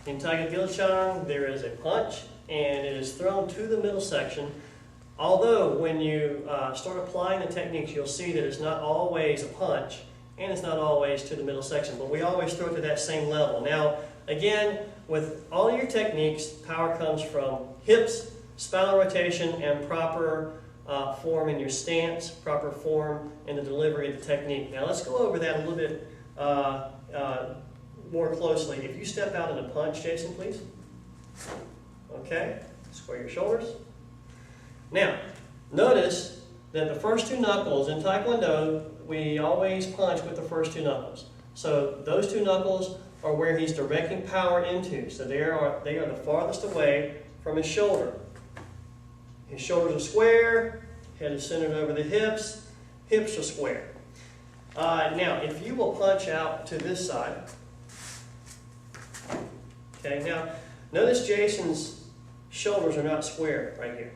In Tae Geuk Il Jang, there is a punch, and it is thrown to the middle section. Although, when you start applying the techniques, you'll see that it's not always a punch, and it's not always to the middle section, but we always throw it to that same level. Now, again, with all your techniques, power comes from hips, spinal rotation, and proper form in your stance, proper form in the delivery of the technique. Now, let's go over that a little bit more closely. If you step out in a punch, Jason, please. Okay, square your shoulders. Now, notice that the first two knuckles in Taekwondo, we always punch with the first two knuckles. So those two knuckles are where he's directing power into. So they are the farthest away from his shoulder. His shoulders are square, head is centered over the hips, hips are square. Now, if you will punch out to this side, okay, now notice Jason's shoulders are not square right here.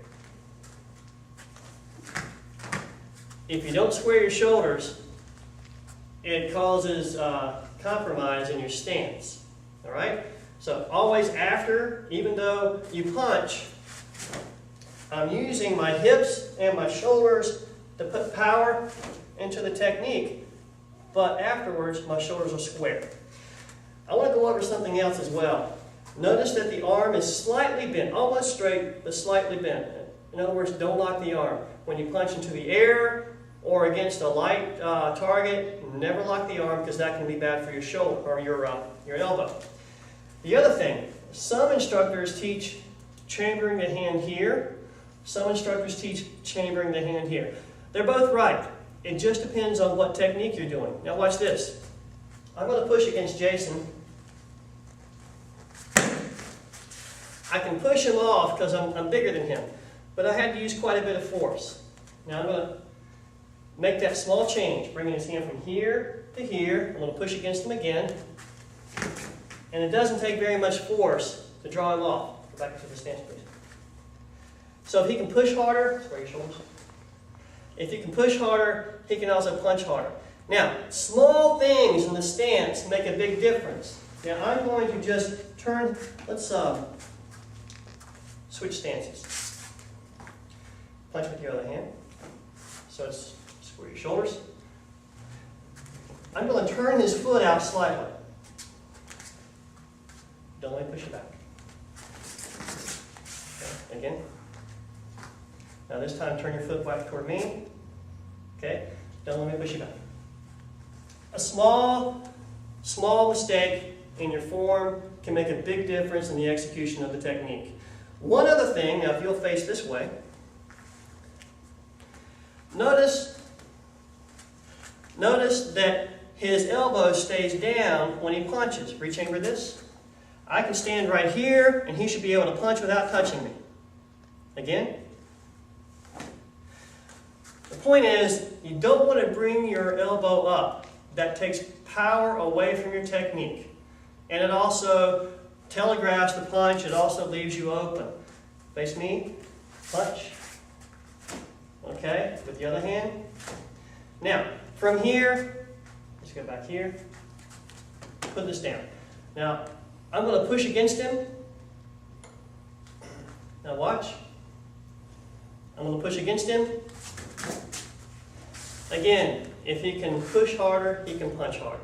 If you don't square your shoulders, it causes compromise in your stance. All right? So always after, even though you punch, I'm using my hips and my shoulders to put power into the technique, but afterwards my shoulders are square. I want to go over something else as well. Notice that the arm is slightly bent, almost straight, but slightly bent. In other words, don't lock the arm. When you punch into the air or against a light target, never lock the arm, because that can be bad for your shoulder or your elbow. The other thing, some instructors teach chambering the hand here. Some instructors teach chambering the hand here. They're both right. It just depends on what technique you're doing. Now watch this. I'm going to push against Jason. I can push him off because I'm bigger than him, but I had to use quite a bit of force. Now I'm going to make that small change, bringing his hand from here to here. I'm going to push against him again. And it doesn't take very much force to draw him off. Go back to the stance, please. So if he can push harder, square your shoulders. If he can push harder, he can also punch harder. Now, small things in the stance make a big difference. Now I'm going to just turn, let's switch stances. Punch with your other hand. So it's square your shoulders. I'm going to turn his foot out slightly. Don't let me push it back. Okay, again. Now this time turn your foot back toward me. Okay? Don't let me push you back. A small mistake in your form can make a big difference in the execution of the technique. One other thing, now if you'll face this way, notice that his elbow stays down when he punches. Rechamber this. I can stand right here, and he should be able to punch without touching me. Again. The point is, you don't want to bring your elbow up. That takes power away from your technique. And it also telegraphs the punch. It also leaves you open. Face me. Punch. Okay, with the other hand. Now, from here, let's go back here. Put this down. Now, I'm going to push against him. Now watch. I'm going to push against him. Again, if he can push harder, he can punch harder.